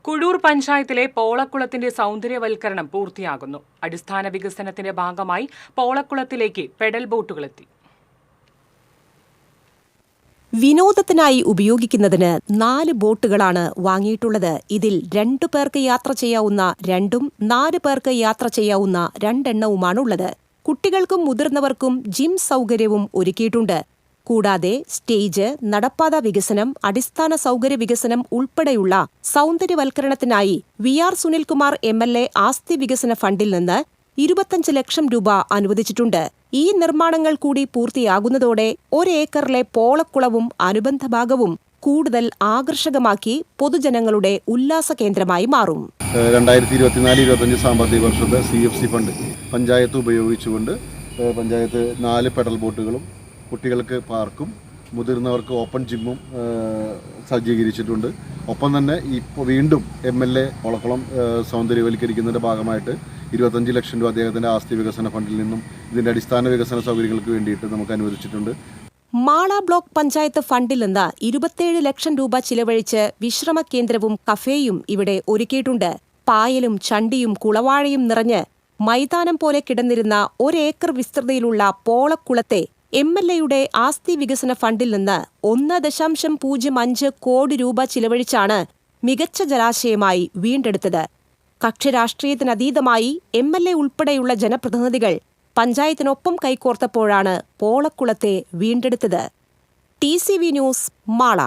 കുഴൂർ പഞ്ചായത്തിലെ പോളക്കുളത്തിന്റെ സൗന്ദര്യവൽക്കരണം പൂർത്തിയാകുന്നു. അടിസ്ഥാന വികസനത്തിന്റെ ഭാഗമായി പോളക്കുളത്തിലേക്ക് പെഡൽ ബോട്ടുകളെത്തി. വിനോദത്തിനായി ഉപയോഗിക്കുന്നതിന് 4 ബോട്ടുകളാണ് വാങ്ങിയിട്ടുള്ളത്. ഇതിൽ 2 പേർക്ക് യാത്ര ചെയ്യാവുന്ന 2ഉം 4 പേർക്ക് യാത്ര ചെയ്യാവുന്ന 2 എണ്ണവുമാണുള്ളത്. കുട്ടികൾക്കും മുതിർന്നവർക്കും ജിം സൗകര്യവും ഒരുക്കിയിട്ടുണ്ട്. കൂടാതെ സ്റ്റേജ്, നടപ്പാത വികസനം, അടിസ്ഥാന സൗകര്യ വികസനം ഉൾപ്പെടെയുള്ള സൗന്ദര്യവൽക്കരണത്തിനായി VR സുനിൽകുമാർ MLA ആസ്തി വികസന ഫണ്ടിൽ നിന്ന് 25 ലക്ഷം രൂപ അനുവദിച്ചിട്ടുണ്ട്. ഈ നിർമ്മാണങ്ങൾ കൂടി പൂർത്തിയാകുന്നതോടെ 1 ഏക്കറിലെ പോളക്കുളവും അനുബന്ധ ഭാഗവും കൂടുതൽ ആകർഷകമാക്കി പൊതുജനങ്ങളുടെ ഉല്ലാസ കേന്ദ്രമായി മാറും. 2024-25 സാമ്പത്തിക വർഷത്തെ CFC ഫണ്ട് പഞ്ചായത്ത് ഉപയോഗിച്ചുകൊണ്ട് പഞ്ചായത്ത് 4 പെഡൽ ബോട്ടുകളും കുട്ടികൾക്ക് പാർക്കും മുതിർന്നവർക്ക് ഓപ്പൺ ജിമ്മും സജ്ജീകരിച്ചിട്ടുണ്ട്. ഒപ്പം തന്നെ ഇപ്പോൾ വീണ്ടും MLA പോളക്കുളം സൗന്ദര്യവൽക്കരിക്കുന്നതിൻ്റെ ഭാഗമായിട്ട് 25 ലക്ഷം രൂപ അദ്ദേഹത്തിൻ്റെ ആസ്തി വികസന ഫണ്ടിൽ നിന്നും ഇതിൻ്റെ അടിസ്ഥാന വികസന സൗകര്യങ്ങൾക്ക് വേണ്ടിയിട്ട് നമുക്ക് അനുവദിച്ചിട്ടുണ്ട്. മാള ബ്ലോക്ക് പഞ്ചായത്ത് ഫണ്ടിൽ നിന്ന് 27 ലക്ഷം രൂപ ചിലവഴിച്ച് വിശ്രമ കേന്ദ്രവും കഫേയും ഇവിടെ ഒരുക്കിയിട്ടുണ്ട്. പായലും ചണ്ടിയും കുളവാഴയും നിറഞ്ഞ് മൈതാനം പോലെ കിടന്നിരുന്ന 1 ഏക്കർ വിസ്തൃതിയിലുള്ള പോളക്കുളത്തെ MLAയുടെ ആസ്തി വികസന ഫണ്ടിൽ നിന്ന് 1.05 കോടി രൂപ ചിലവഴിച്ചാണ് മികച്ച ജലാശയമായി വീണ്ടെടുത്തത്. കക്ഷിരാഷ്ട്രീയത്തിനതീതമായി MLA ഉൾപ്പെടെയുള്ള ജനപ്രതിനിധികൾ പഞ്ചായത്തിനൊപ്പം കൈകോർത്തപ്പോഴാണ് പോളക്കുളത്തെ വീണ്ടെടുത്തത്. TCV news, Mala.